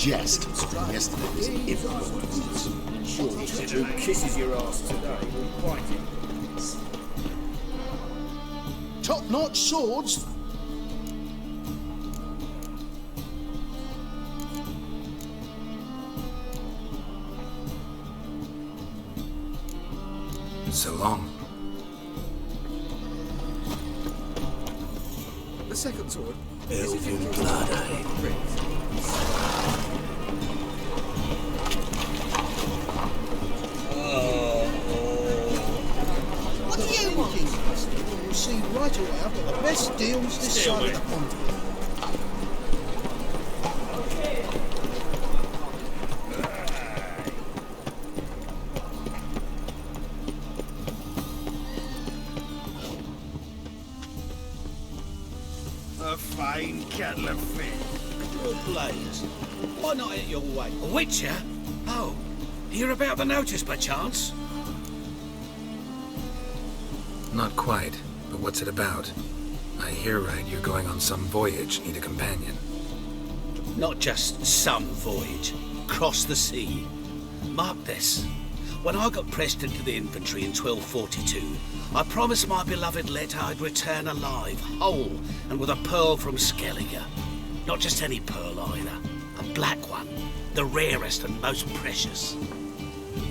jest. Yesterday was influence. George, who kisses your ass today will bite it. Top-notch swords. So long. The second sword. Elven blood, What do you want? You'll see right away I've got the best deals this side of the pond. A fine kettle of fish. Your blades. Why not hit your way? A witcher? Oh, hear about the notice by chance? Not quite, but what's it about? I hear right you're going on some voyage, need a companion. Not just some voyage. Cross the sea. Mark this. When I got pressed into the infantry in 1242, I promised my beloved Letta I'd return alive, whole, and with a pearl from Skellige. Not just any pearl either. A black one. The rarest and most precious.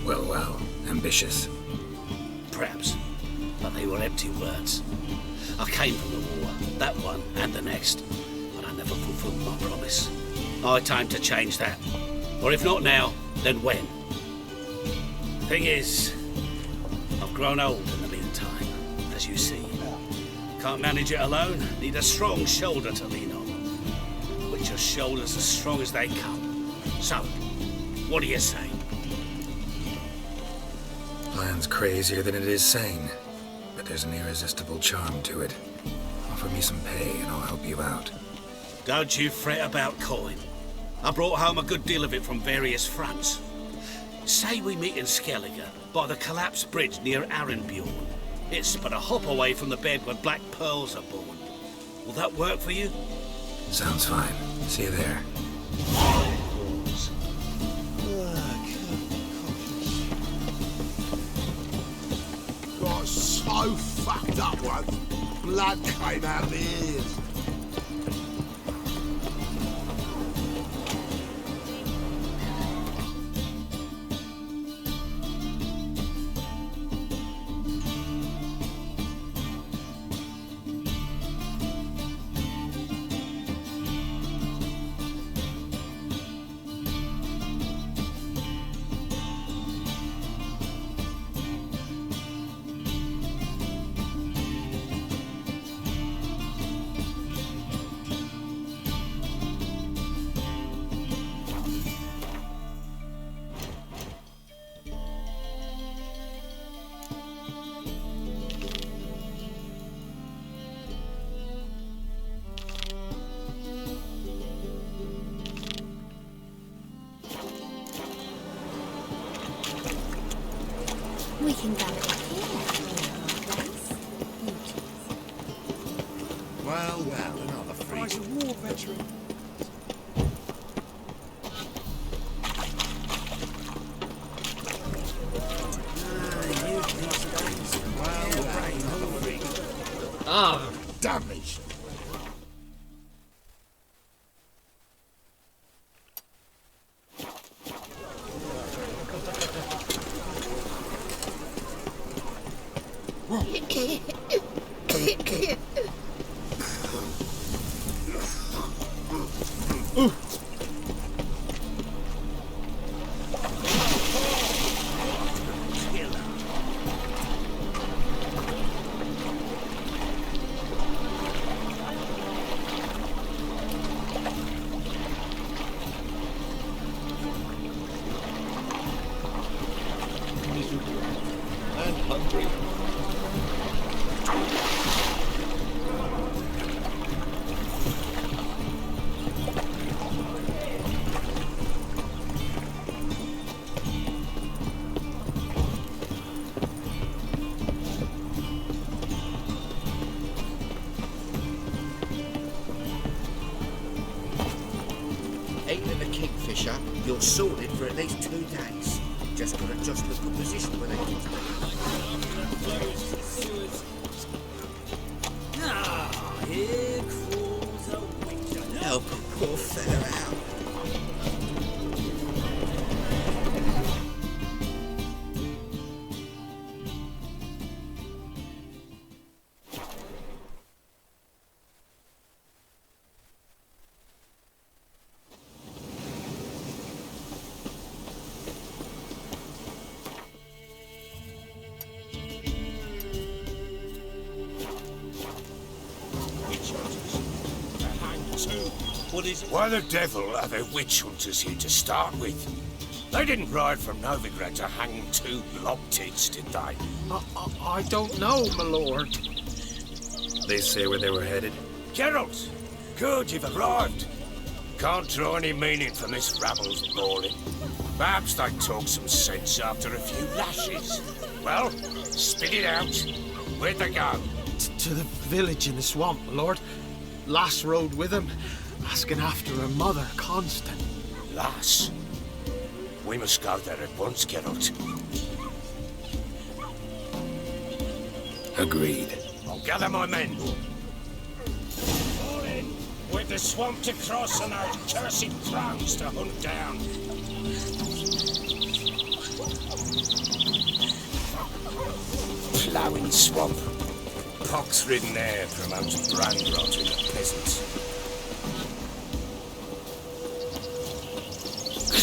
Well, ambitious. Perhaps. But they were empty words. I came from the war, that one and the next, but I never fulfilled my promise. High time to change that. Or if not now, then when? Thing is, I've grown old in the meantime, as you see. Can't manage it alone, need a strong shoulder to lean on. Which are shoulders as strong as they come. So, what do you say? Plan's crazier than it is sane, but there's an irresistible charm to it. Offer me some pay and I'll help you out. Don't you fret about coin. I brought home a good deal of it from various fronts. Say we meet in Skellige, by the collapsed bridge near Arenbjorn. It's but a hop away from the bed where black pearls are born. Will that work for you? Sounds fine. See you there. Got so fucked up once. Blood came out of my ears. We can go here. Well, another freak. Price of war, veteran. Ah, damnation. And hungry. Kingfisher, you're sorted for at least 2 days. Just gotta adjust the good position where they can Here crawls a witch. help a poor fella out. What is it? Why the devil are there witch hunters here to start with? They didn't ride from Novigrad to hang 2 lob-tits, did they? I don't know, my lord. They say where they were headed? Geralt! Good, you've arrived. Can't draw any meaning from this rabble's bawling. Perhaps they talk some sense after a few lashes. Well, spit it out. Where'd they go? To the village in the swamp, my lord. Lass rode with him, asking after her mother, Constant. Lass. We must go there at once, Geralt. Agreed. I'll gather my men. All in. With the swamp to cross and our cursed crows to hunt down. Ploughing swamp. Pox-ridden air promotes brand rot in the peasants.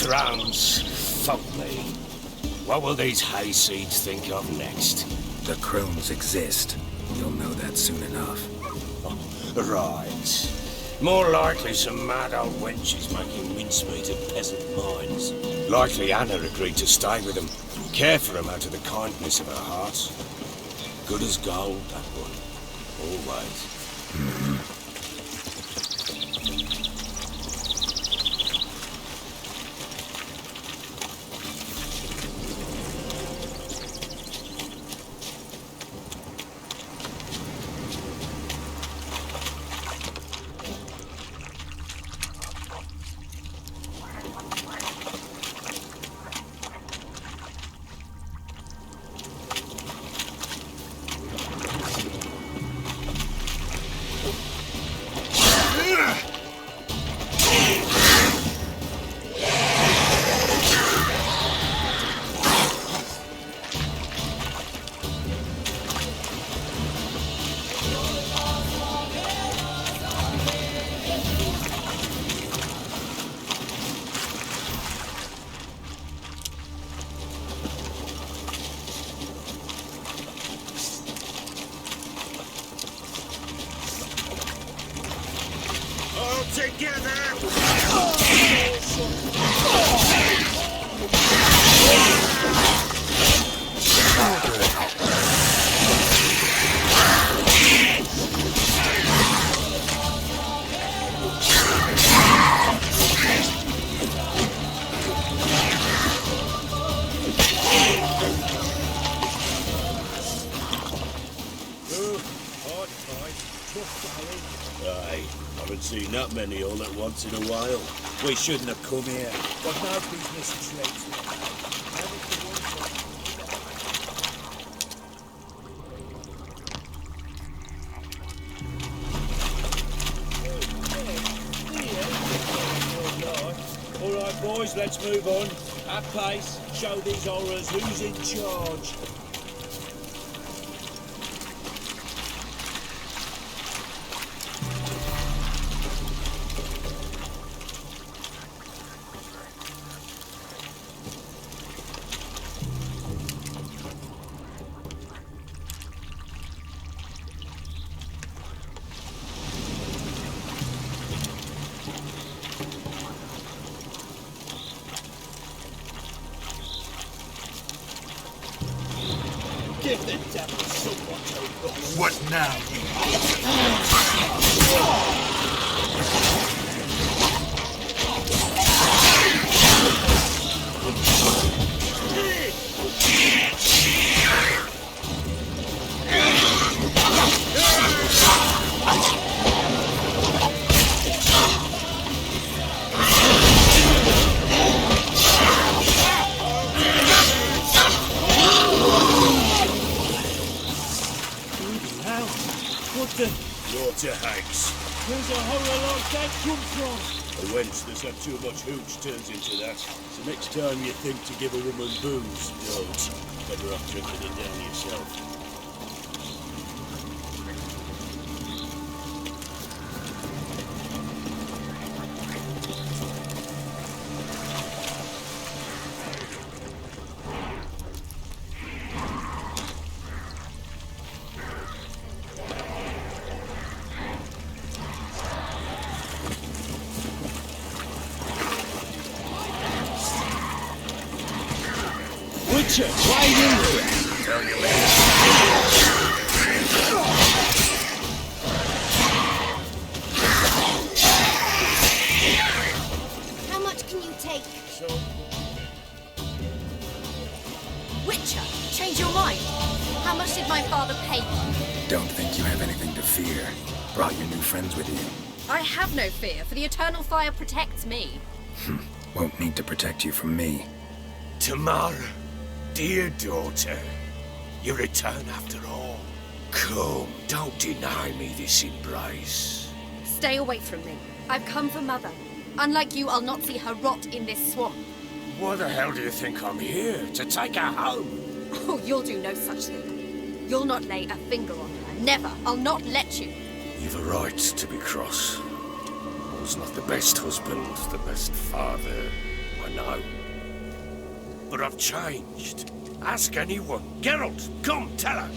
Crowns, fuck me. What will these hayseeds think of next? The crones exist. You'll know that soon enough. Right. More likely some mad old wenches making mincemeat of peasant minds. Likely Anna agreed to stay with them, care for them out of the kindness of her heart. Good as gold, that one. Always. Aye, haven't seen that many all at once in a while. We shouldn't have come here. Got no business traipsing about. All right, boys, let's move on. At pace, show these horrors who's in charge. Give the devil someone to look. What now, you? Where's a horror like that come from? A wench that's had too much hooch turns into that. So next time you think to give a woman booze, don't. Better off drinking it down yourself. Witcher, why you? Tell you later. How much can you take? Witcher, change your mind. How much did my father pay you? Don't think you have anything to fear. Brought your new friends with you. I have no fear, for the eternal fire protects me. Won't need to protect you from me. Tamara, dear daughter, you return after all. Come, don't deny me this embrace. Stay away from me. I've come for Mother. Unlike you, I'll not see her rot in this swamp. Why the hell do you think I'm here? To take her home? Oh, you'll do no such thing. You'll not lay a finger on her. Never. I'll not let you. You've a right to be cross. I was not the best husband, the best father, I know. But I've changed. Ask anyone. Geralt, come, tell her.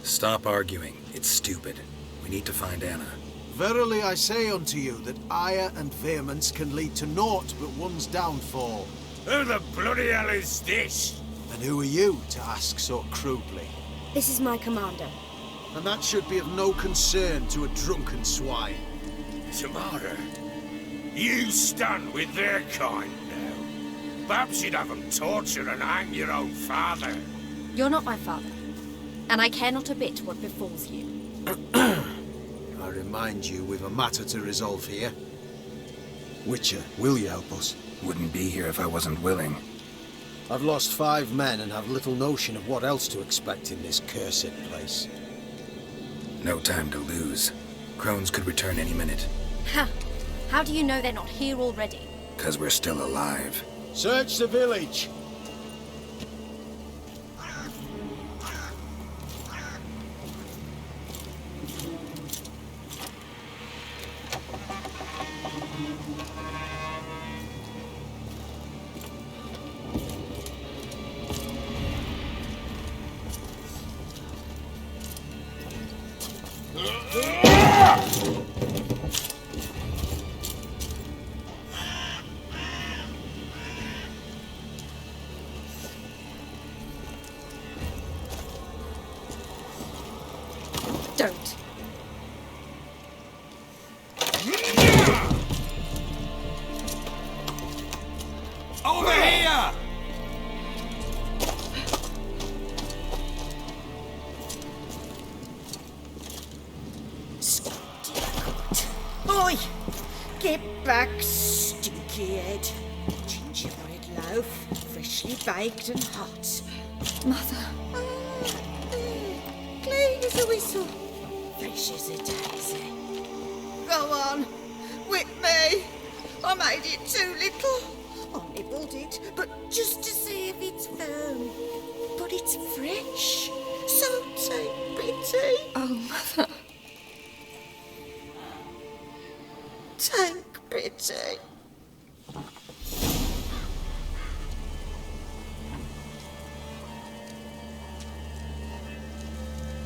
Stop arguing. It's stupid. We need to find Anna. Verily I say unto you that ire and vehemence can lead to naught but one's downfall. Who the bloody hell is this? And who are you to ask so crudely? This is my commander. And that should be of no concern to a drunken swine. Tamara, you stand with their kind now. Perhaps you'd have them torture and hang your own father. You're not my father. And I care not a bit what befalls you. I remind you, we've a matter to resolve here. Witcher, will you help us? Wouldn't be here if I wasn't willing. I've lost 5 men and have little notion of what else to expect in this cursed place. No time to lose. Crones could return any minute. Ha! How do you know they're not here already? 'Cause we're still alive. Search the village! Don't. Over here! Oi! Get back, stinky head. Gingerbread loaf, freshly baked and hot. Mother. Clean as a whistle. Fresh as a daisy. Go on, whip me. I made it too little. I nibbled it, but just to see if it's firm. But it's fresh, so take pity. Oh, Mother. Take pity.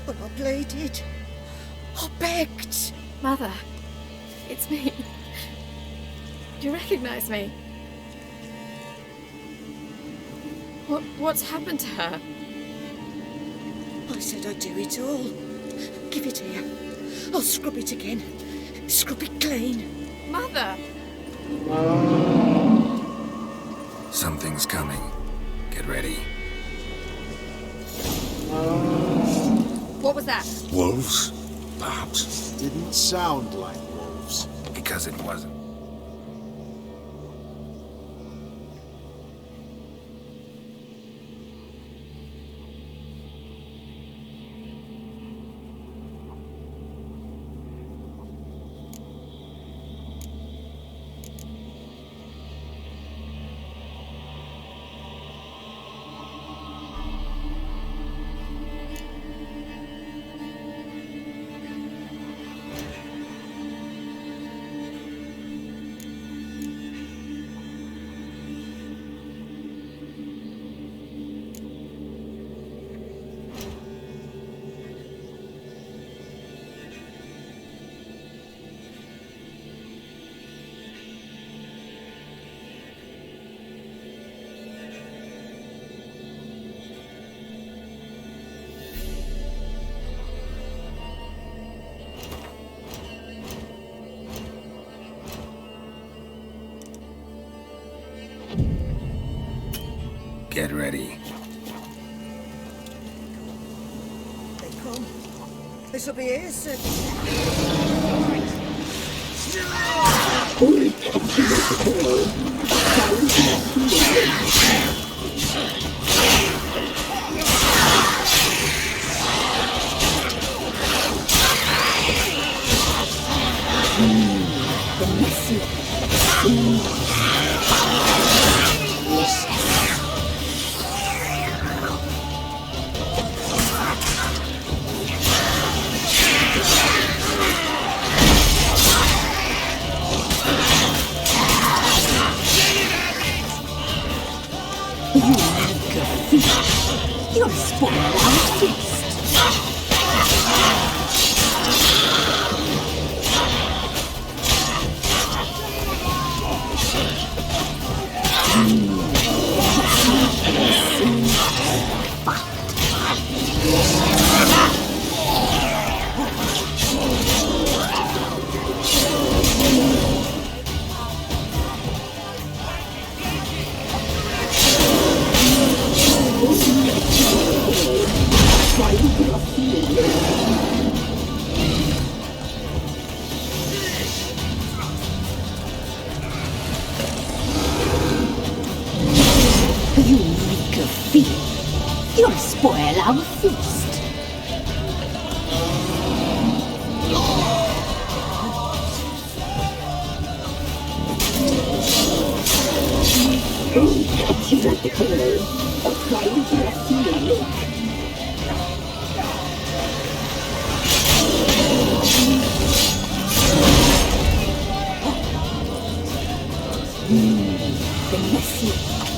But I pleaded. I begged. Mother. It's me. Do you recognize me? What's happened to her? I said I'd do it all. Give it here. I'll scrub it again. Scrub it clean. Mother! Something's coming. Get ready. What was that? Wolves? Perhaps. Didn't sound like wolves. Because it wasn't. Get ready. They come. This'll be here soon. You'll spoil our feast. You make a feast. You'll spoil our feast. The messy,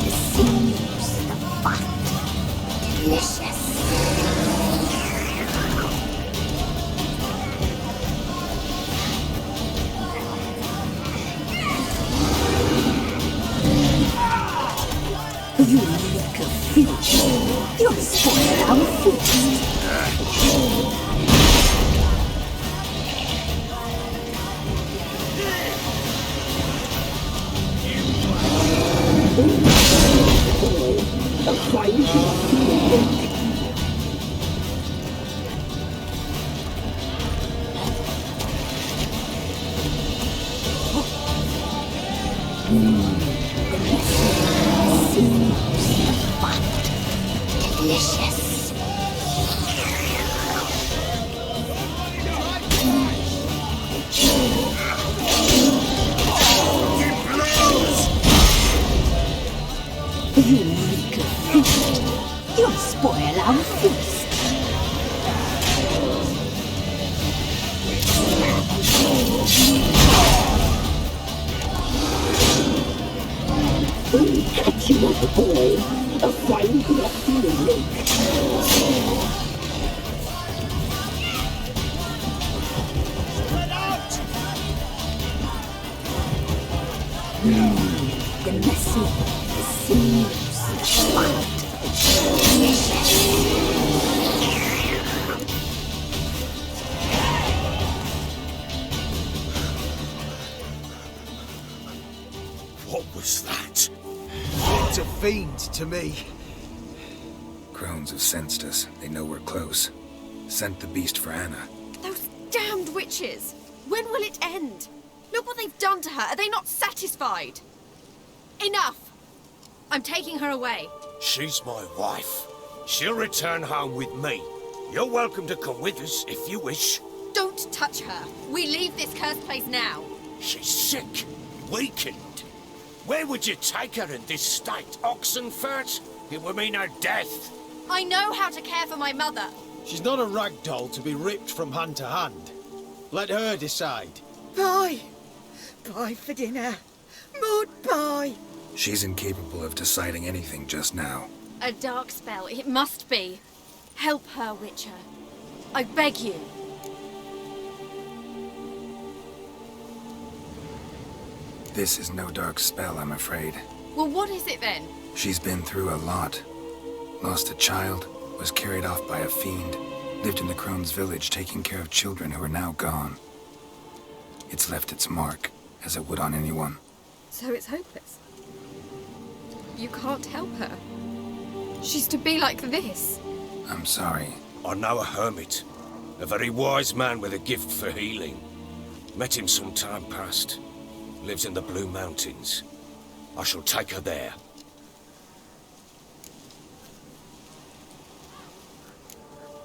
the sinews, the fat, delicious. You make a feast. You'll spoil our feast. Delicious. You make a feast. You'll spoil our feast. We'll catch you up, boy. A fine crafty lake. The messy, the sinews, the fat, delicious. What was that? It's a fiend to me. Crones have sensed us. They know we're close. Sent the beast for Anna. Those damned witches! When will it end? Look what they've done to her. Are they not satisfied? Enough! I'm taking her away. She's my wife. She'll return home with me. You're welcome to come with us if you wish. Don't touch her. We leave this cursed place now. She's sick, weakened. Where would you take her in this state? Oxenfurt? It would mean her death. I know how to care for my mother. She's not a rag doll to be ripped from hand to hand. Let her decide. Pie. Pie for dinner. Mud pie. She's incapable of deciding anything just now. A dark spell. It must be. Help her, Witcher. I beg you. This is no dark spell, I'm afraid. Well, what is it then? She's been through a lot. Lost a child, was carried off by a fiend, lived in the Crone's village taking care of children who are now gone. It's left its mark, as it would on anyone. So it's hopeless. You can't help her. she's to be like this. I'm sorry. I know a hermit. A very wise man with a gift for healing. Met him some time past. Lives in the Blue Mountains. I shall take her there.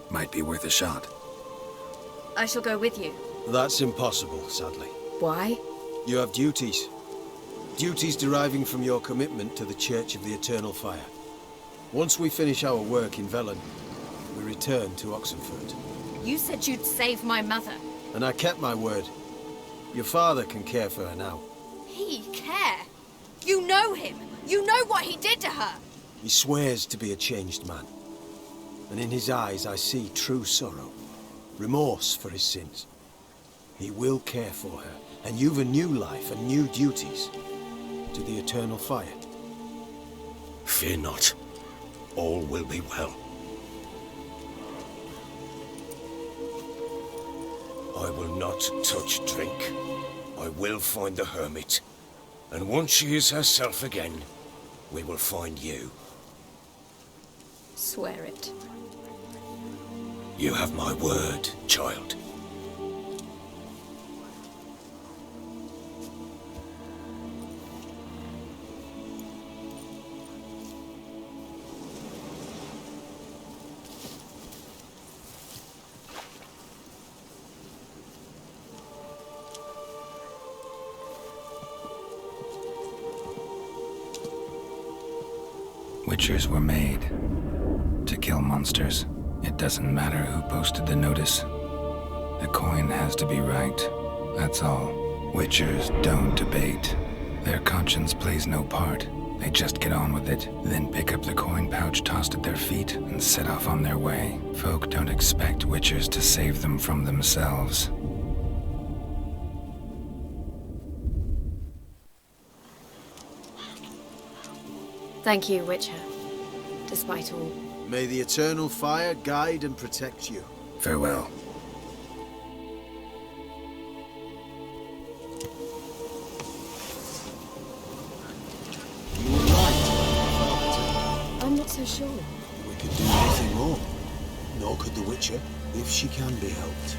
Might be worth a shot. I shall go with you. That's impossible, sadly. Why? You have duties. Duties deriving from your commitment to the Church of the Eternal Fire. Once we finish our work in Velen, we return to Oxenfurt. You said you'd save my mother. And I kept my word. Your father can care for her now. He care? You know him. You know what he did to her. He swears to be a changed man. And in his eyes I see true sorrow. Remorse for his sins. He will care for her. And you've a new life and new duties. To the Eternal Fire. Fear not. All will be well. I will not touch drink. I will find the hermit. And once she is herself again, we will find you. Swear it. You have my word, child. Witchers were made to kill monsters. It doesn't matter who posted the notice. The coin has to be right. That's all. Witchers don't debate. Their conscience plays no part. They just get on with it, then pick up the coin pouch tossed at their feet and set off on their way. Folk don't expect witchers to save them from themselves. Thank you, Witcher. Despite all. May the Eternal Fire guide and protect you. Farewell. You were right. I'm not so sure. We could do nothing more. Nor could the Witcher, if she can be helped.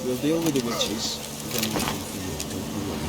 We'll deal with the witches, then we'll come for you, don't you worry.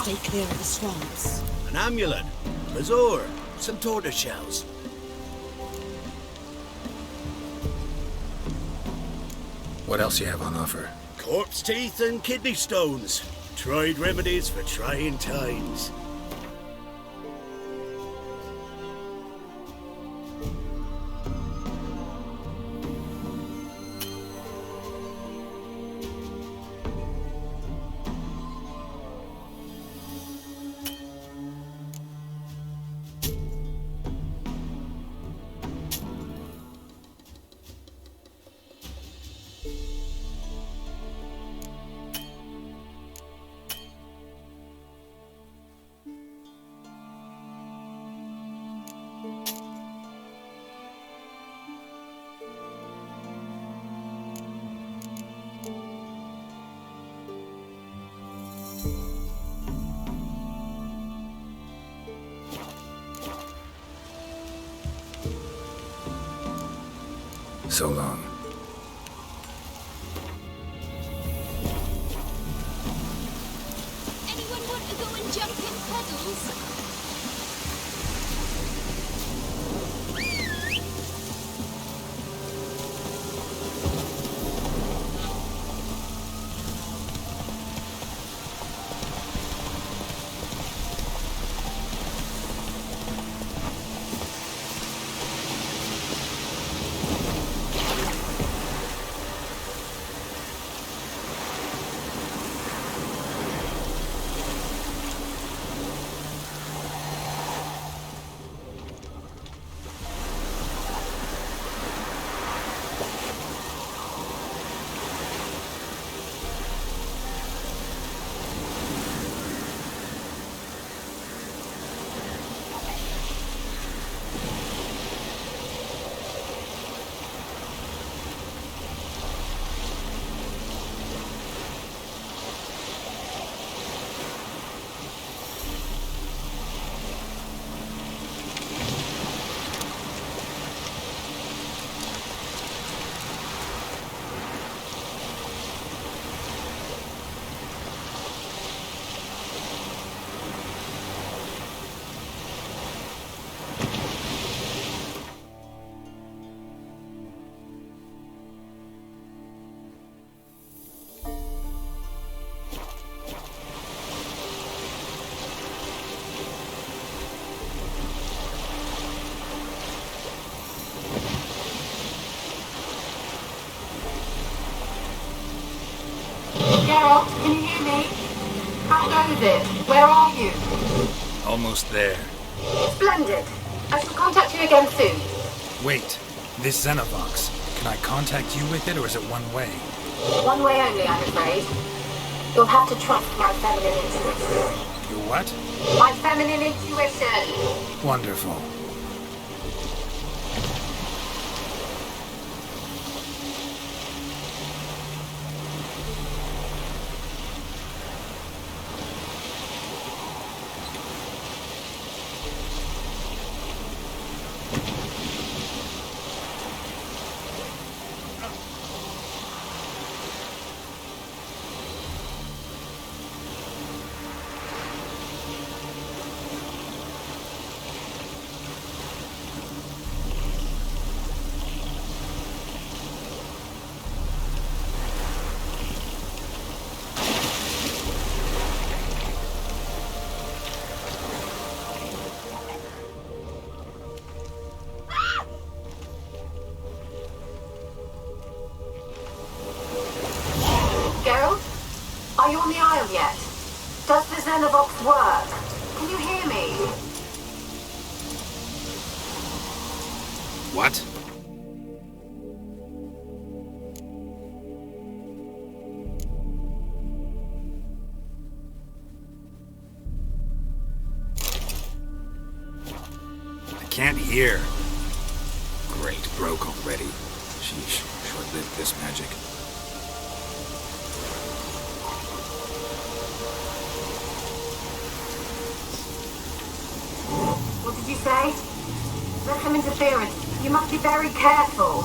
stay clear of the swamps. An amulet, Razor, some tortoise shells. What else you have on offer? Corpse teeth and kidney stones. Tried remedies for trying times. So long. Anyone want to go and jump in puddles? Geralt, can you hear me? How goes it? Where are you? Almost there. Splendid. I shall contact you again soon. Wait, this Xenovox. Can I contact you with it, or is it one way? One way only, I'm afraid. You'll have to trust my feminine intuition. Your what? My feminine intuition. Wonderful. Geralt? Are you on the Isle yet? Does the Xenovox work? Can you hear me? What? I can't hear. Great, broke already. Sheesh, short-lived this magic. What did you say? There's some interference. You must be very careful.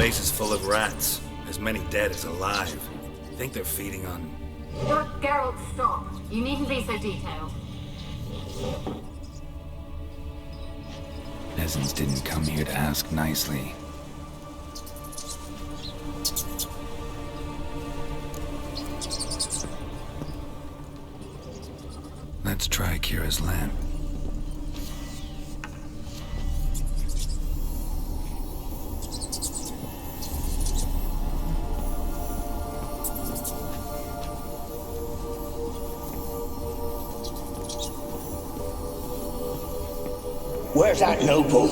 place is full of rats. As many dead as alive. Think they're feeding on... Geralt, stop. You needn't be so detailed. Peasants didn't come here to ask nicely. Let's try Kira's lamp. Where's that noble?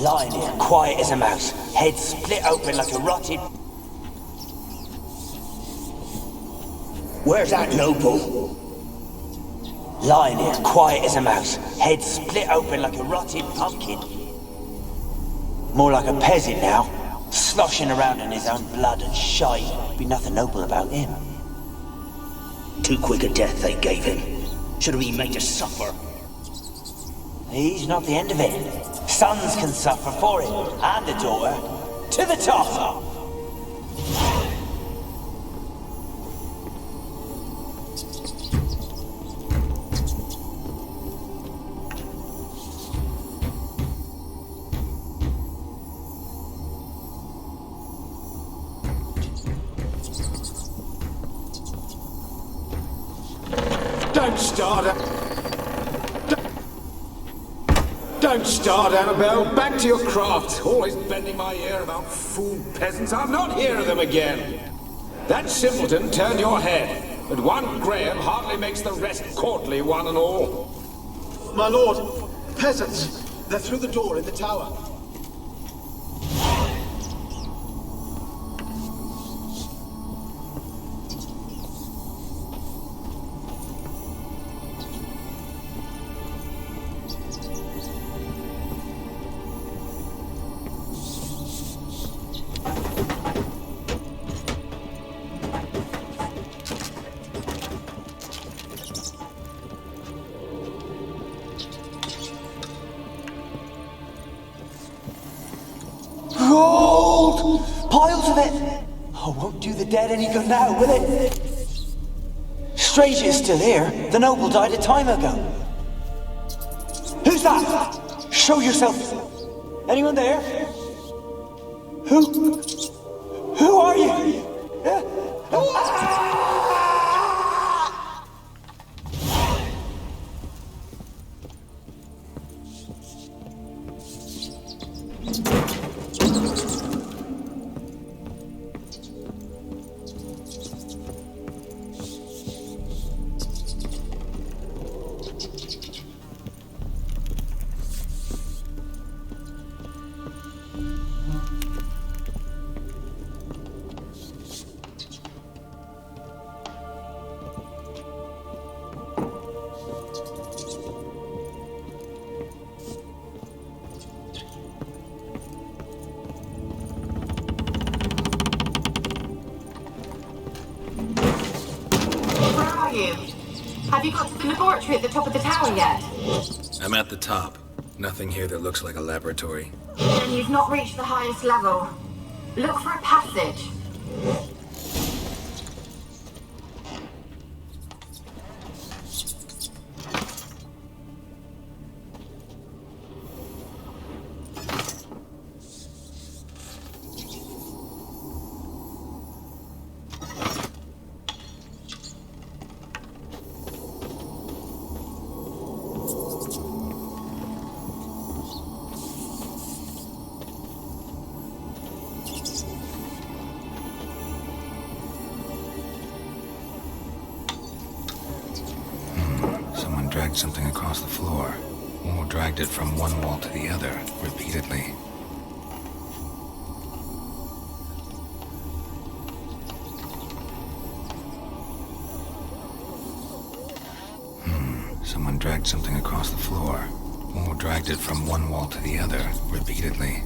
Lying here, quiet as a mouse, head split open like a rotted... Where's that noble? Lying here, quiet as a mouse, head split open like a rotted pumpkin. More like a peasant now, sloshing around in his own blood and shite. Be nothing noble about him. Too quick a death they gave him. Should have been made to suffer. He's not the end of it. Sons can suffer for it, and a daughter. To the top! Don't start it! Don't start, Annabelle. Back to your craft. Always bending my ear about fool peasants. I'll not hear of them again. That simpleton turned your head, but one Graham hardly makes the rest courtly, one and all. My lord, peasants. They're through the door in the tower. Gold! Piles of it! Oh, won't do the dead any good now, will it? Strange it's still here. The noble died a time ago. Who's that? Show yourself. Anyone there? Who are you? Have you got to the laboratory at the top of the tower yet? I'm at the top. Nothing here that looks like a laboratory. Then you've not reached the highest level. Look for a passage. Dragged something across the floor, or dragged it from one wall to the other, repeatedly. Someone dragged something across the floor, or dragged it from one wall to the other, repeatedly.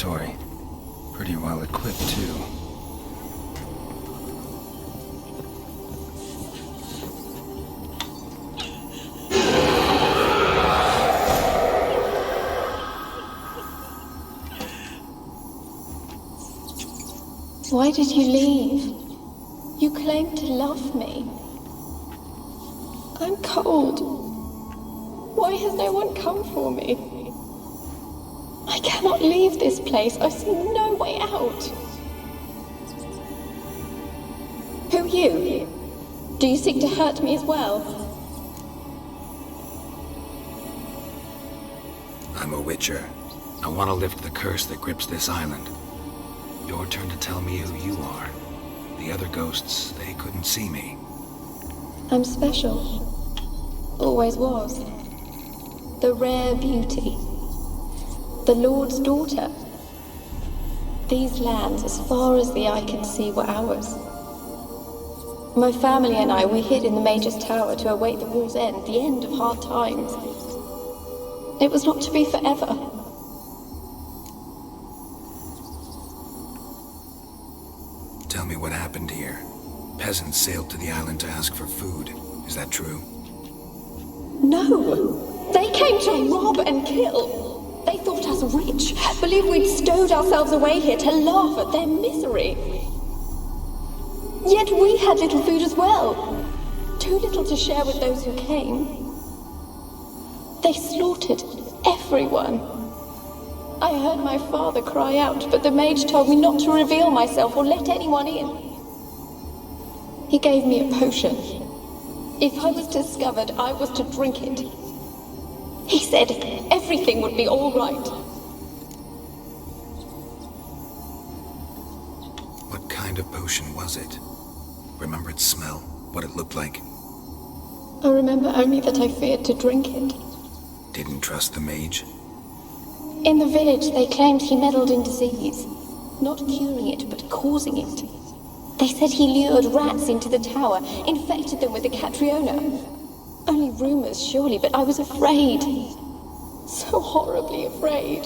laboratory. Pretty well equipped, too. Why did you leave? You claimed to love me. I'm cold. Why has no one come for me? I cannot leave this place. I see no way out. Who are you? Do you seek to hurt me as well? I'm a witcher. I want to lift the curse that grips this island. Your turn to tell me who you are. The other ghosts, they couldn't see me. I'm special. Always was. The rare beauty. The Lord's daughter. These lands, as far as the eye can see, were ours. My family and I, we hid in the Major's Tower to await the war's end, the end of hard times. It was not to be forever. Tell me what happened here. Peasants sailed to the island to ask for food. Is that true? No! They came to rob and kill. They thought us rich, believed we'd stowed ourselves away here to laugh at their misery. Yet we had little food as well. Too little to share with those who came. They slaughtered everyone. I heard my father cry out, but the mage told me not to reveal myself or let anyone in. He gave me a potion. If I was discovered, I was to drink it. He said everything would be all right. What kind of potion was it? Remember its smell? What it looked like? I remember only that I feared to drink it. Didn't trust the mage? In the village, they claimed he meddled in disease. Not curing it, but causing it. They said he lured rats into the tower, infected them with the Catriona. Only rumors, surely, but I was afraid. So horribly afraid.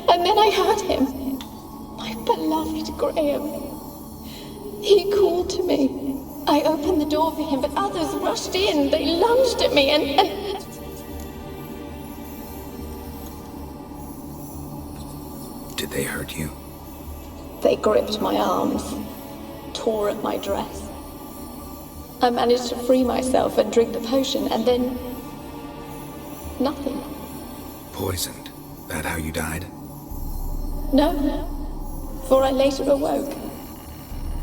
And then I heard him. My beloved Graham. He called to me. I opened the door for him, but others rushed in. They lunged at me and... Did they hurt you? They gripped my arms, tore at my dress. I managed to free myself and drink the potion, and then... nothing. Poisoned? That how you died? No, for I later awoke.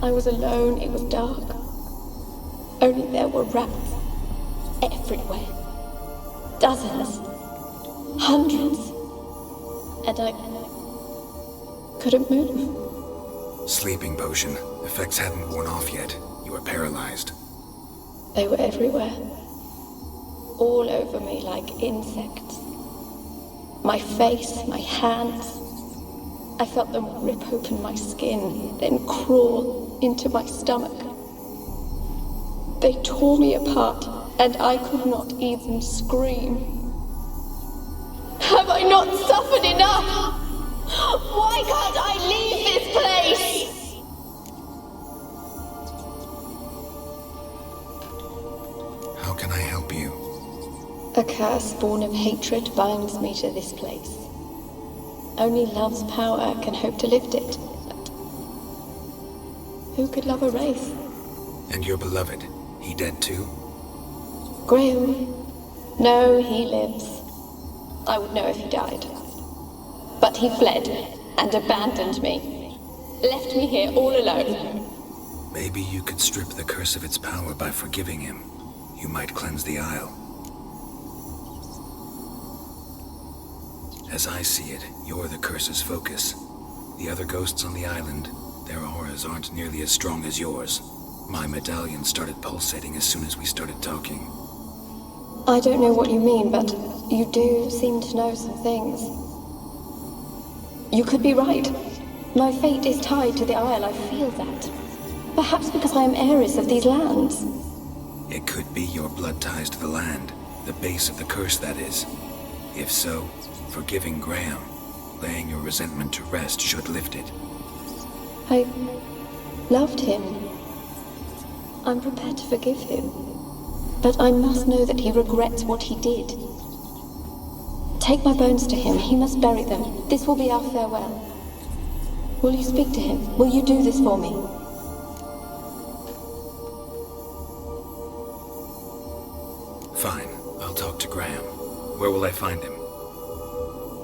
I was alone, it was dark. Only there were rats everywhere. Dozens. Hundreds. And I couldn't move. Sleeping potion. Effects hadn't worn off yet. You were paralyzed. They were everywhere. All over me like insects. My face, my hands. I felt them rip open my skin, then crawl into my stomach. They tore me apart, and I could not even scream. Have I not suffered enough? Why can't I leave this place? How can I help you? A curse born of hatred binds me to this place. Only love's power can hope to lift it. But who could love a wraith? And your beloved, he dead too? Graham? No, he lives. I would know if he died. But he fled and abandoned me. Left me here all alone. Maybe you could strip the curse of its power by forgiving him. You might cleanse the Isle. As I see it, you're the curse's focus. The other ghosts on the island, their auras aren't nearly as strong as yours. My medallion started pulsating as soon as we started talking. I don't know what you mean, but you do seem to know some things. You could be right. My fate is tied to the Isle, I feel that. Perhaps because I am heiress of these lands. It could be your blood ties to the land, the base of the curse, that is. If so, forgiving Graham, Laying your resentment to rest should lift it. I loved him. I'm prepared to forgive him. But I must know that he regrets what he did. Take my bones to him. He must bury them. This will be our farewell. Will you speak to him? Will you do this for me? Fine. I'll talk to Graham. Where will I find him?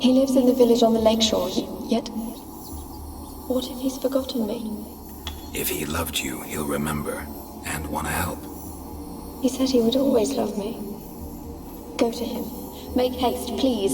He lives in the village on the lakeshore, yet... What if he's forgotten me? If he loved you, he'll remember, and want to help. He said he would always love me. Go to him. Make haste, please.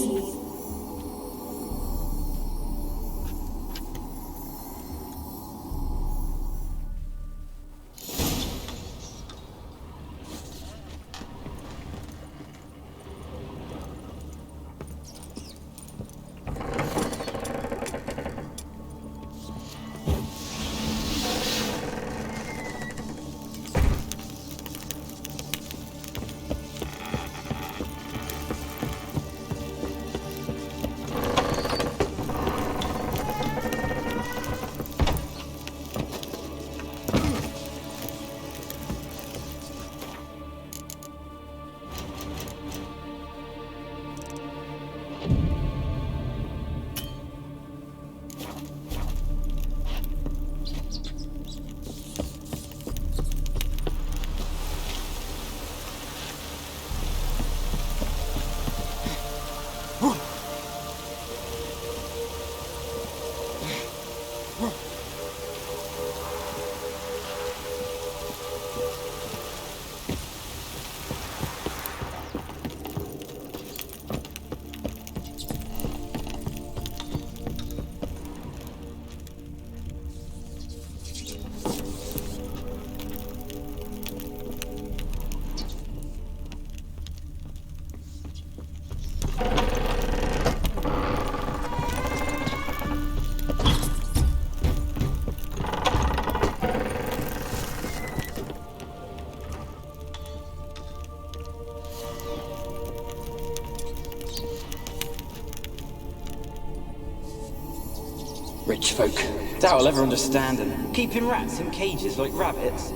Rich folk. Doubt I'll ever understand them. Keeping rats in cages like rabbits.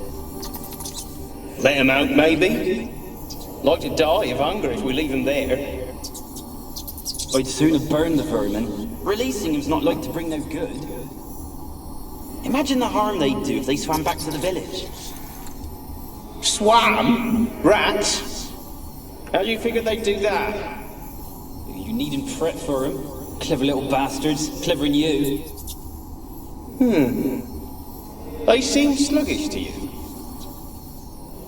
Let him out, maybe? Like to die of hunger if we leave him there. I'd sooner burn the vermin. Releasing him's not like to bring no good. Imagine the harm they'd do if they swam back to the village. Swam? Rats? How do you figure they'd do that? You needn't fret for them. Clever little bastards. Clever than you. They seem sluggish to you.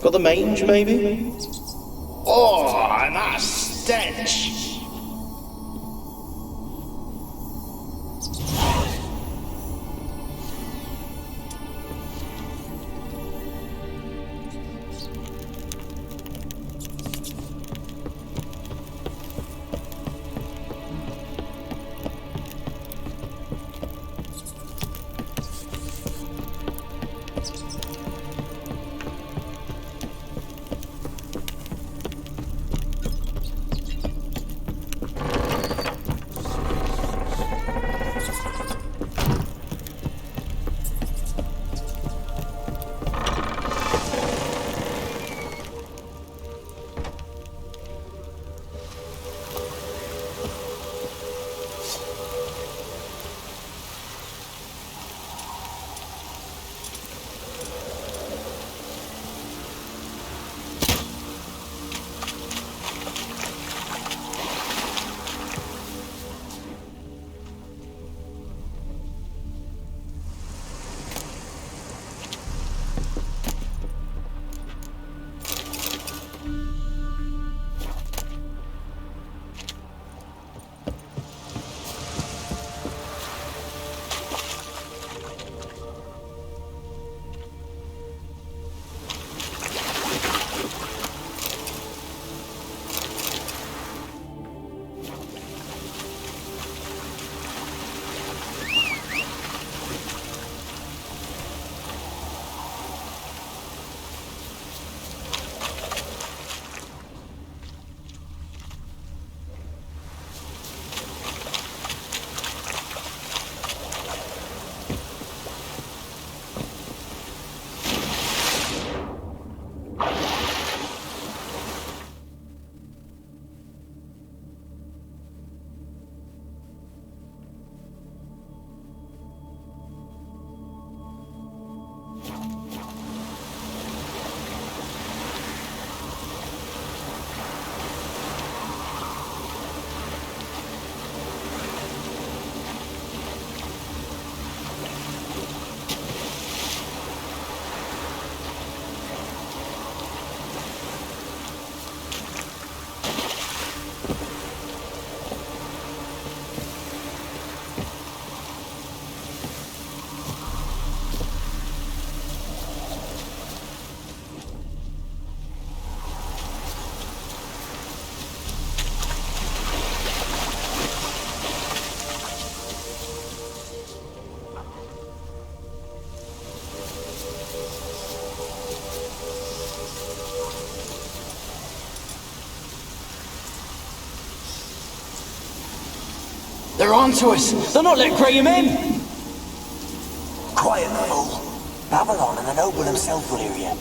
Got the mange, maybe? Oh, that stench! They're on to us. They'll not let Graham in. Quiet, fool. Babylon and the noble himself will hear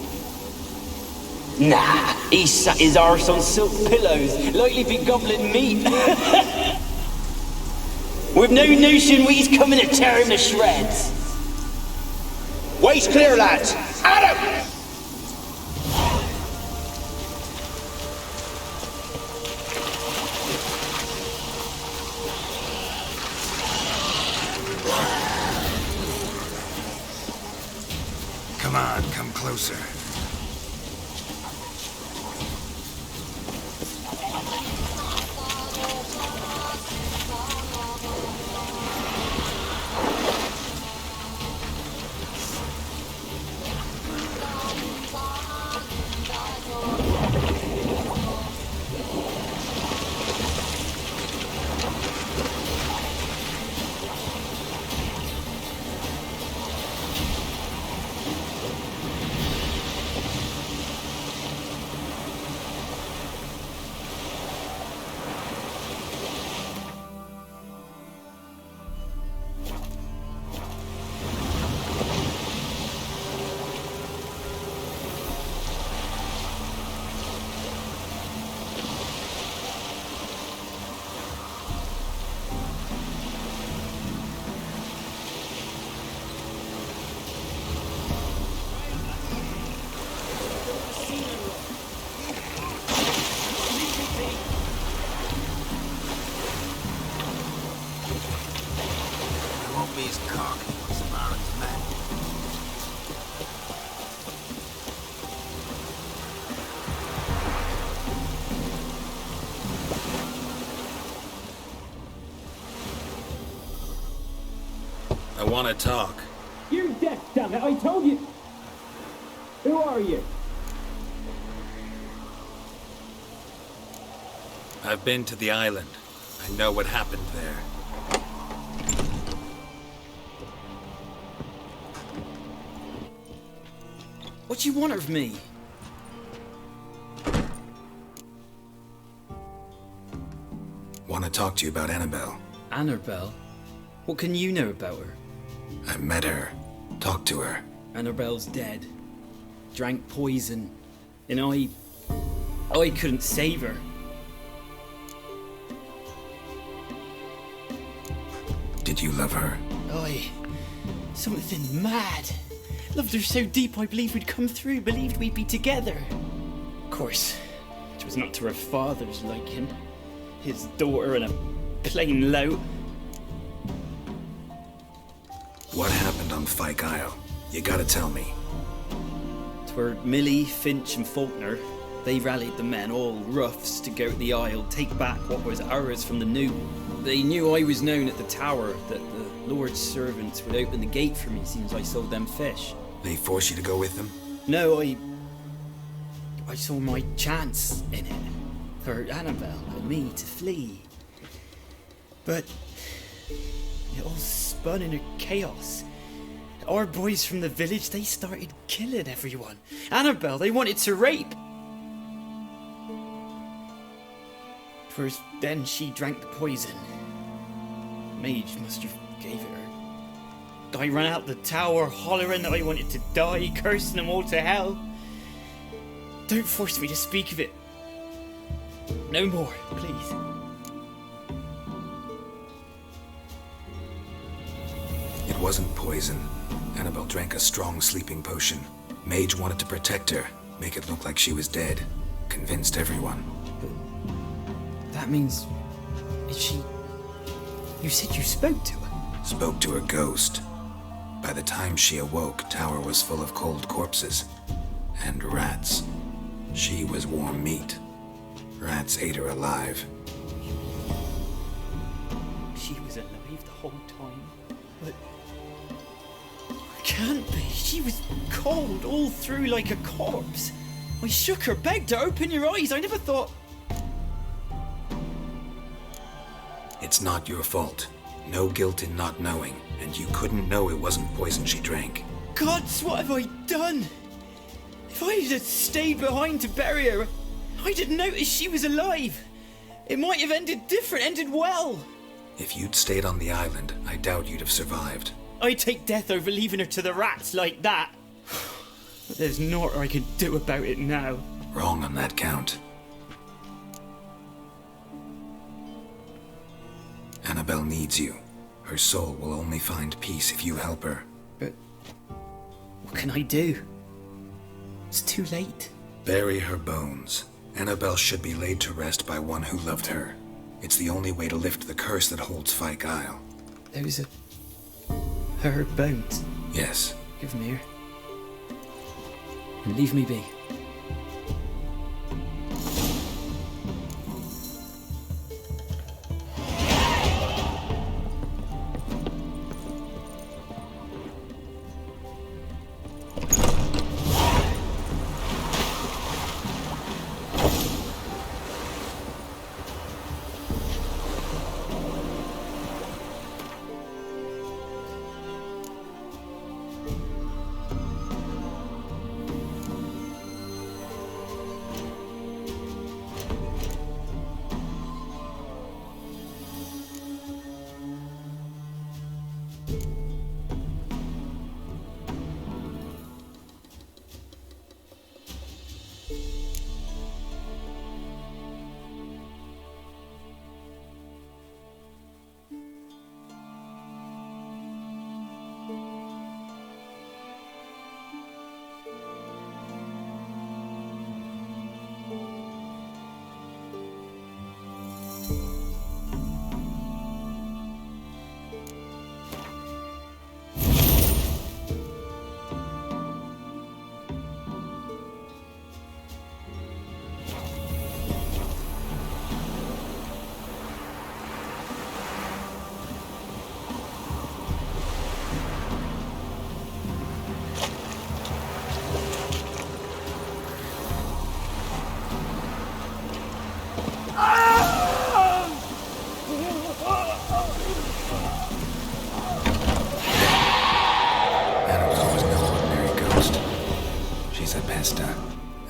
you. Nah, he sat his arse on silk pillows, likely be gobbling meat. We've no notion we's coming to tear him to shreds. Way's clear, lads. Adam! Come on, come closer. I want to talk. You're deaf, damn it! I told you. Who are you? I've been to the island. I know what happened there. What do you want of me? Want to talk to you about Annabelle. Annabelle? What can you know about her? I met her. Talked to her. Annabelle's dead. Drank poison. And I couldn't save her. Did you love her? Something mad. Loved her so deep I believed we'd come through, believed we'd be together. Of course, it was not to her father's liking. His daughter and a plain lout. What happened on Fyke Isle? You gotta tell me. Twere Millie, Finch and Faulkner. They rallied the men, all roughs, to go to the Isle, take back what was ours from the new. They knew I was known at the tower, that the Lord's servants would open the gate for me as soon as I sold them fish. They forced you to go with them? No, I saw my chance in it. For Annabelle and me to flee. But it all spun in a chaos. Our boys from the village, they started killing everyone. Annabelle, they wanted to rape. First, then she drank the poison. Mage must have gave it her. I ran out the tower, hollering that I wanted to die, cursing them all to hell. Don't force me to speak of it. No more, please. It wasn't poison. Annabelle drank a strong sleeping potion. Mage wanted to protect her, make it look like she was dead. Convinced everyone. That means... is she... You said you spoke to her? Spoke to her ghost. By the time she awoke, tower was full of cold corpses. And rats. She was warm meat. Rats ate her alive. She was alive the whole time, but... Can't be. She was cold all through like a corpse. I shook her, begged her, open your eyes. I never thought... It's not your fault. No guilt in not knowing, and you couldn't know it wasn't poison she drank. Gods, what have I done? If I had stayed behind to bury her, I'd have noticed she was alive. It might have ended different, ended well. If you'd stayed on the island, I doubt you'd have survived. I'd take death over leaving her to the rats like that. But there's naught I can do about it now. Wrong on that count. Annabelle needs you. Her soul will only find peace if you help her. But what can I do? It's too late. Bury her bones. Annabelle should be laid to rest by one who loved her. It's the only way to lift the curse that holds Fyke Isle. Those are her bones. Yes. Give them here. And leave me be.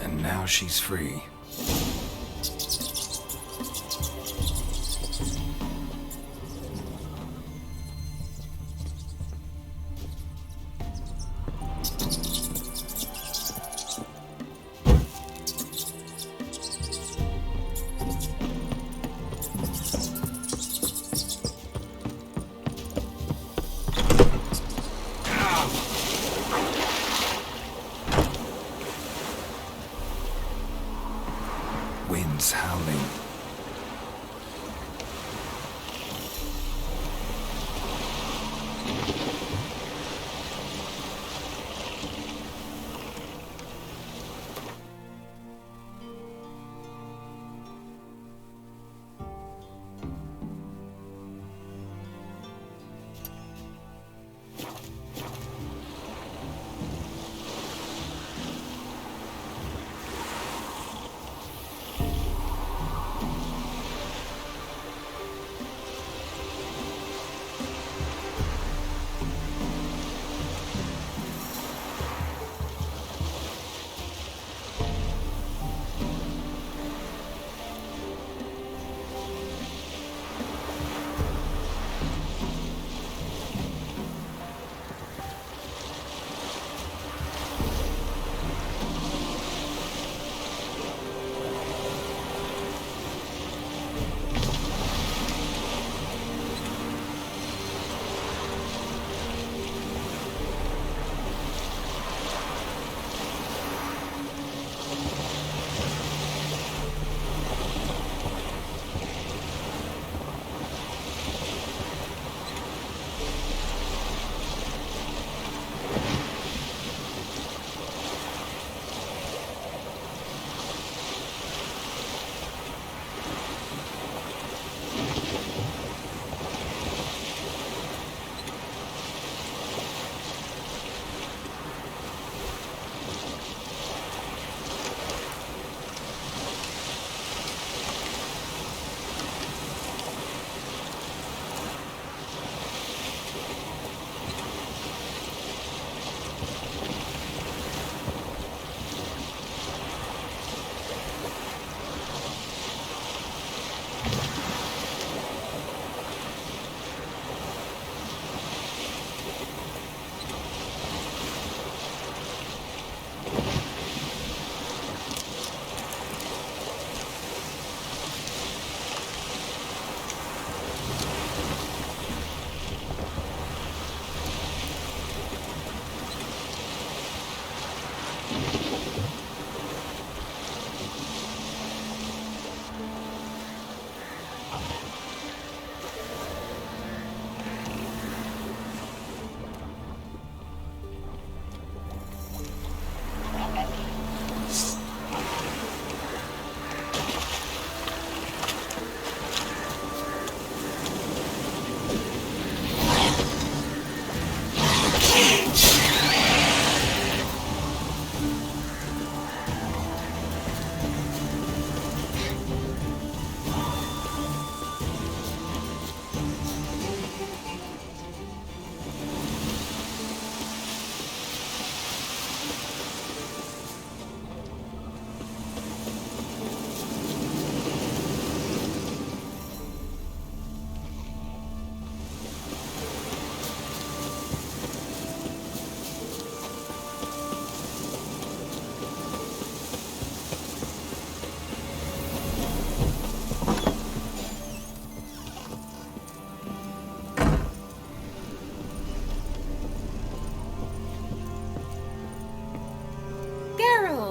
And now she's free. Winds howling.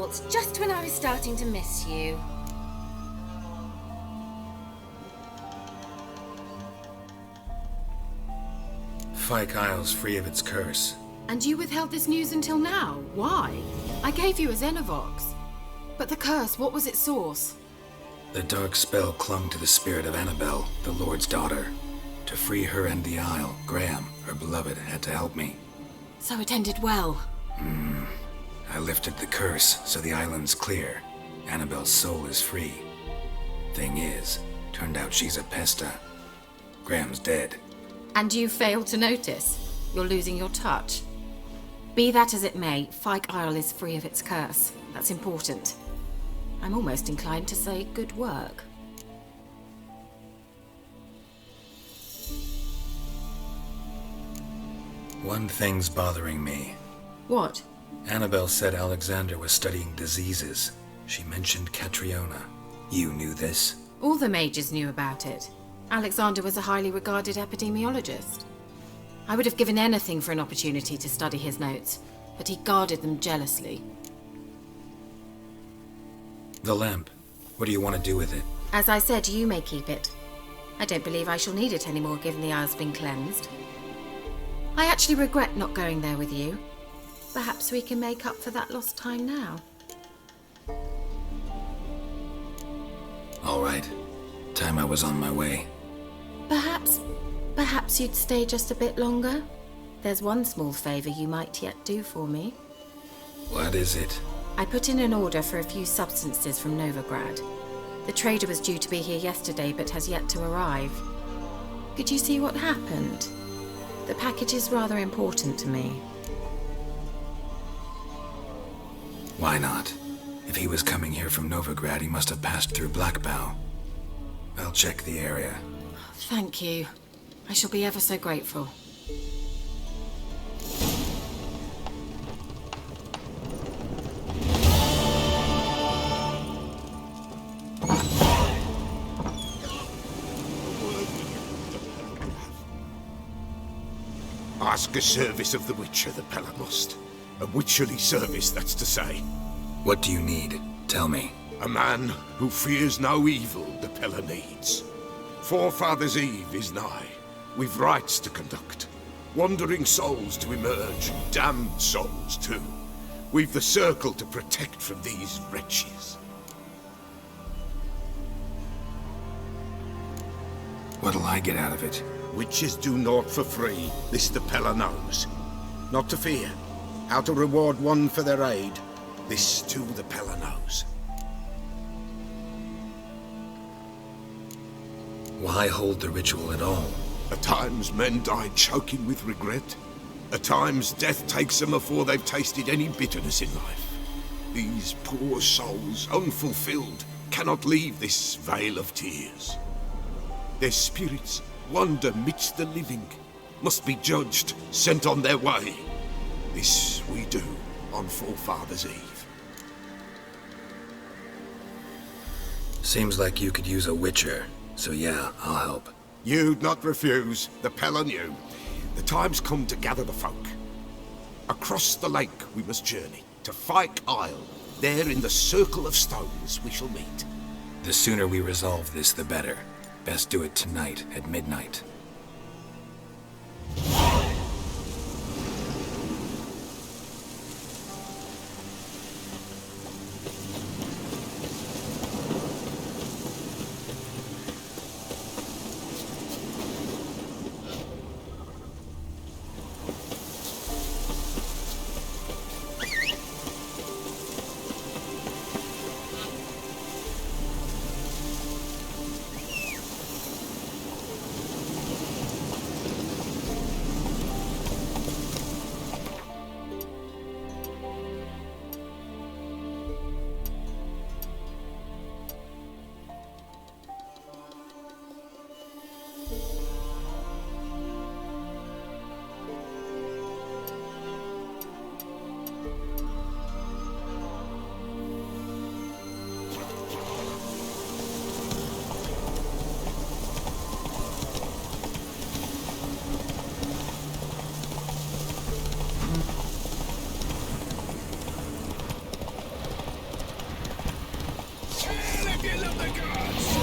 thoughts just when I was starting to miss you. Fyke Isle's free of its curse. And you withheld this news until now. Why? I gave you a Xenovox. But the curse, what was its source? The dark spell clung to the spirit of Annabelle, the Lord's daughter. To free her and the Isle, Graham, her beloved, had to help me. So it ended well. I lifted the curse, so the island's clear. Annabelle's soul is free. Thing is, turned out she's a pesta. Graham's dead. And you failed to notice? You're losing your touch. Be that as it may, Fyke Isle is free of its curse. That's important. I'm almost inclined to say good work. One thing's bothering me. What? Annabelle said Alexander was studying diseases. She mentioned Catriona. You knew this? All the mages knew about it. Alexander was a highly regarded epidemiologist. I would have given anything for an opportunity to study his notes, but he guarded them jealously. The lamp. What do you want to do with it? As I said, you may keep it. I don't believe I shall need it anymore, given the Isle's been cleansed. I actually regret not going there with you. Perhaps we can make up for that lost time now. All right. Time I was on my way. Perhaps you'd stay just a bit longer? There's one small favor you might yet do for me. What is it? I put in an order for a few substances from Novigrad. The trader was due to be here yesterday, but has yet to arrive. Could you see what happened? The package is rather important to me. Why not? If he was coming here from Novigrad, he must have passed through Blackbow. I'll check the area. Thank you. I shall be ever so grateful. Ask a service of the Witcher, the Pella must. A witcherly service, that's to say. What do you need? Tell me. A man who fears no evil the Pella needs. Forefathers' Eve is nigh. We've rites to conduct. Wandering souls to emerge, damned souls too. We've the circle to protect from these wretches. What'll I get out of it? Witches do naught for free, this the Pella knows. Not to fear. How to reward one for their aid, this too the Pella knows. Why hold the ritual at all? At times men die choking with regret. At times death takes them before they've tasted any bitterness in life. These poor souls, unfulfilled, cannot leave this vale of tears. Their spirits wander midst the living, must be judged, sent on their way. This we do on Forefathers' Eve. Seems like you could use a witcher, so yeah, I'll help. You'd not refuse, the Pella knew. The time's come to gather the folk. Across the lake we must journey, to Fyke Isle. There in the circle of stones we shall meet. The sooner we resolve this, the better. Best do it tonight at midnight. Fill up the guards!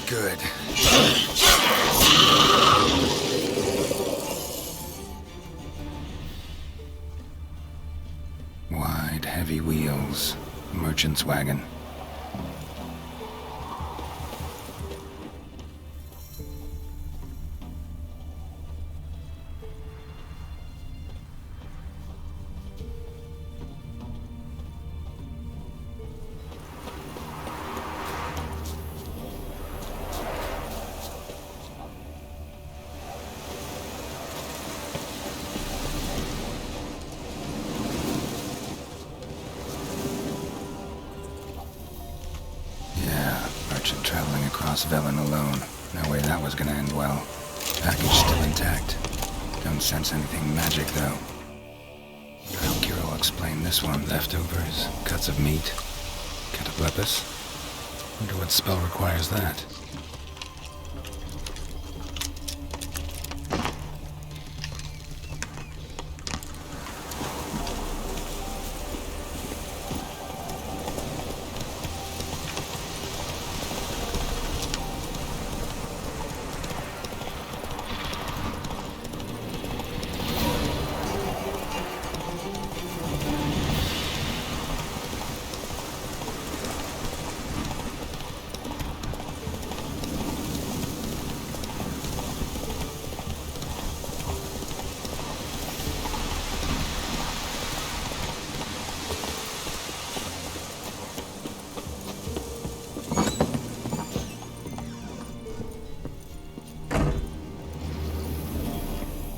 Good. Wide, heavy wheels. Merchant's wagon. Traveling across Velen alone. No way that was gonna end well. Package still intact. Don't sense anything magic, though. How Kira will explain this one. Leftovers, cuts of meat, cataplepis. Wonder what spell requires that.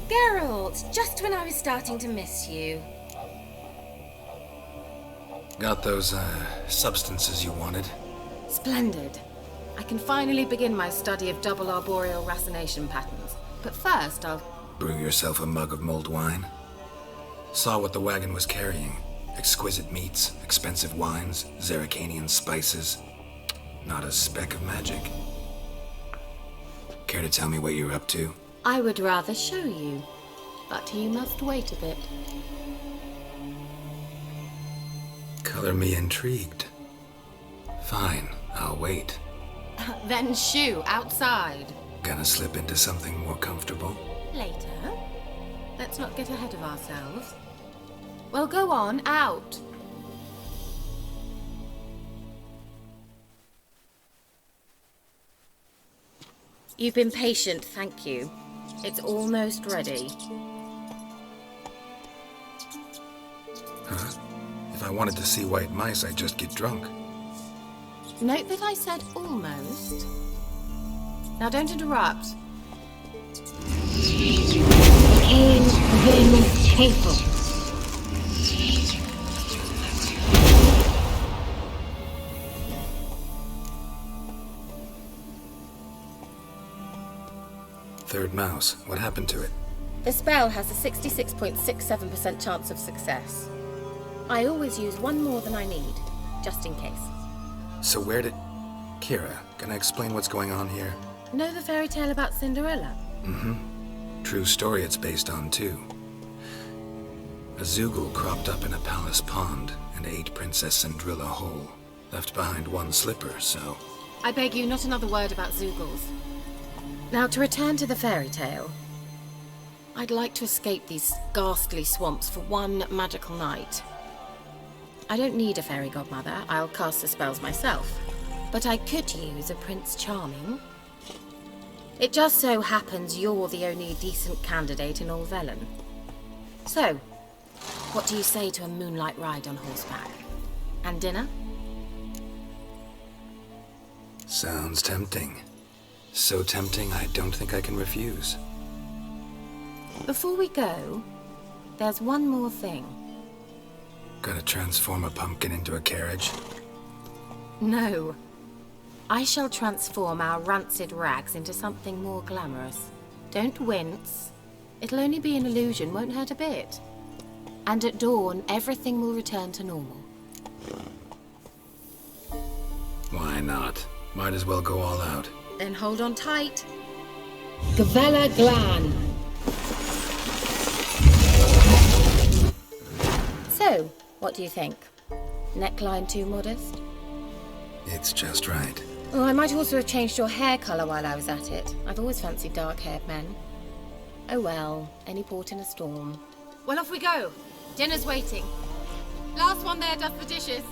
Geralt, just when I was starting to miss you. Got those, substances you wanted? Splendid. I can finally begin my study of double arboreal racination patterns. But first, I'll... Brew yourself a mug of mulled wine? Saw what the wagon was carrying. Exquisite meats, expensive wines, Zerrikanian spices. Not a speck of magic. Careful. Care to tell me what you're up to? I would rather show you, but you must wait a bit. Color me intrigued. Fine, I'll wait. Then shoo, outside. Gonna slip into something more comfortable? Later. Let's not get ahead of ourselves. Well, go on, out. You've been patient, thank you. It's almost ready. Huh? If I wanted to see white mice, I'd just get drunk. Note that I said almost. Now don't interrupt. Hail the table. Third mouse. What happened to it? The spell has a 66.67% chance of success. I always use one more than I need, just in case. So where did... Kira, can I explain what's going on here? Know the fairy tale about Cinderella? Mm-hmm. True story it's based on, too. A Zoogle cropped up in a palace pond and ate Princess Cinderella whole. Left behind one slipper, so... I beg you, not another word about Zoogles. Now, to return to the fairy tale. I'd like to escape these ghastly swamps for one magical night. I don't need a fairy godmother, I'll cast the spells myself. But I could use a Prince Charming. It just so happens you're the only decent candidate in all Velen. So, what do you say to a moonlight ride on horseback? And dinner? Sounds tempting. So tempting, I don't think I can refuse. Before we go, there's one more thing. Gotta transform a pumpkin into a carriage? No. I shall transform our rancid rags into something more glamorous. Don't wince. It'll only be an illusion, won't hurt a bit. And at dawn, everything will return to normal. Why not? Might as well go all out. Then hold on tight. Gavella Glan. So, what do you think? Neckline too modest? It's just right. Oh, I might also have changed your hair colour while I was at it. I've always fancied dark-haired men. Oh well, any port in a storm. Well, off we go. Dinner's waiting. Last one there does the dishes.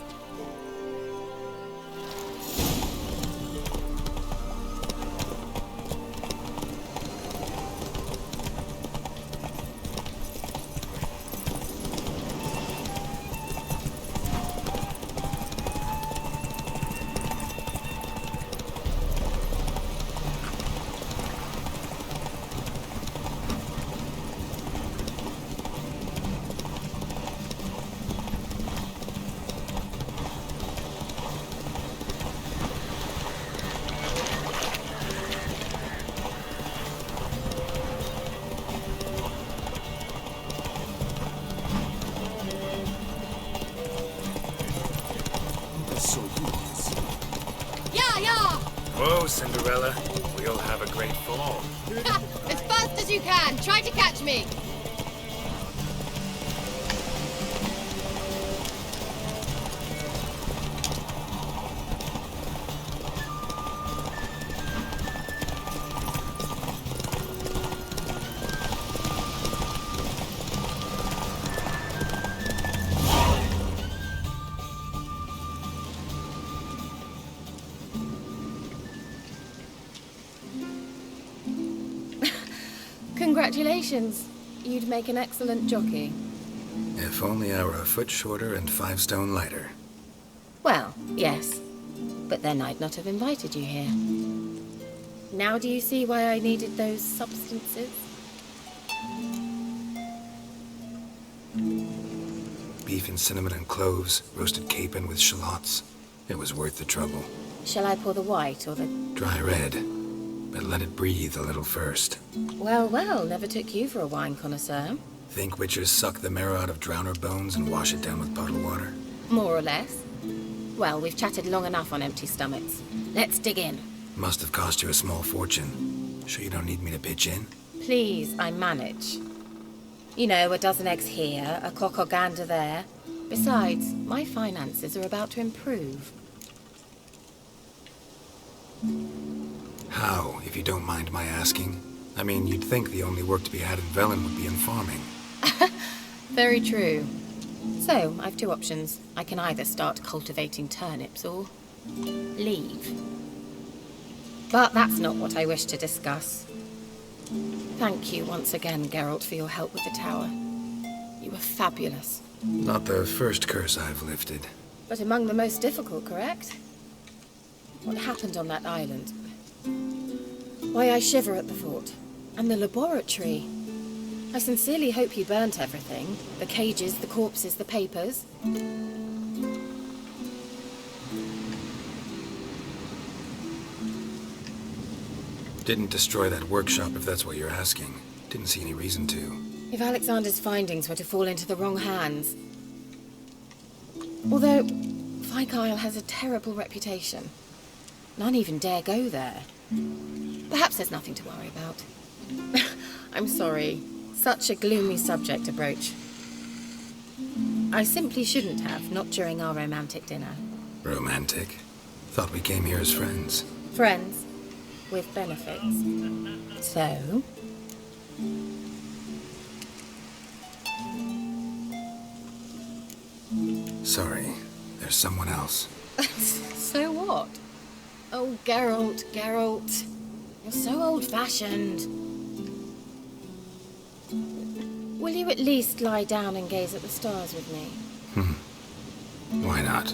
Whoa, Cinderella. We'll have a great fall. As fast as you can. Try to catch me. Congratulations. You'd make an excellent jockey. If only I were a foot shorter and 5 stone lighter. Well, yes. But then I'd not have invited you here. Now do you see why I needed those substances? Beef and cinnamon and cloves, roasted capon with shallots. It was worth the trouble. Shall I pour the white or the... Dry red, but let it breathe a little first. Well, well, never took you for a wine connoisseur. Think witchers suck the marrow out of drowner bones and wash it down with bottled water? More or less. Well, we've chatted long enough on empty stomachs. Let's dig in. Must have cost you a small fortune. Sure you don't need me to pitch in? Please, I manage. You know, a dozen eggs here, a cock or gander there. Besides, my finances are about to improve. How, if you don't mind my asking? I mean, you'd think the only work to be had in Velen would be in farming. Very true. So, I've two options. I can either start cultivating turnips or leave. But that's not what I wish to discuss. Thank you once again, Geralt, for your help with the tower. You were fabulous. Not the first curse I've lifted. But among the most difficult, correct? What happened on that island? Why, I shiver at the thought. And the laboratory. I sincerely hope you burnt everything. The cages, the corpses, the papers. Didn't destroy that workshop, if that's what you're asking. Didn't see any reason to. If Alexander's findings were to fall into the wrong hands... Although, Fyke Isle has a terrible reputation. None even dare go there. Perhaps there's nothing to worry about. I'm sorry. Such a gloomy subject to broach. I simply shouldn't have, not during our romantic dinner. Romantic? Thought we came here as friends. Friends, with benefits. So? Sorry, there's someone else. So what? Oh, Geralt, Geralt. You're so old-fashioned. Will you at least lie down and gaze at the stars with me? Why not?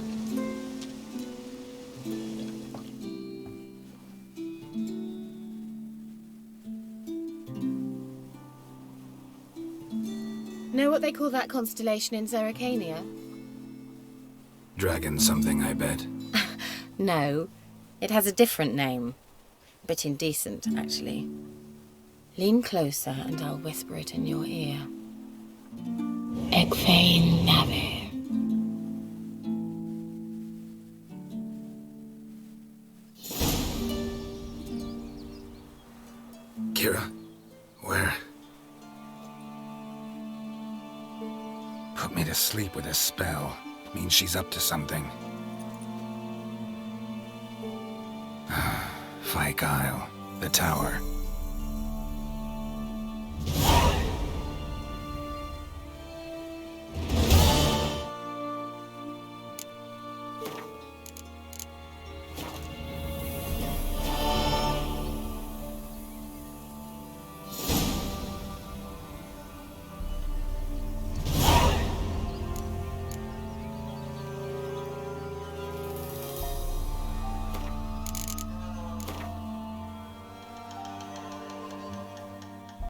Know what they call that constellation in Zerrikania? Dragon something, I bet. No, it has a different name. A bit indecent, actually. Lean closer and I'll whisper it in your ear. Egfain Nave. Kira? Where? Put me to sleep with a spell. Means she's up to something. Fyke Isle, the tower.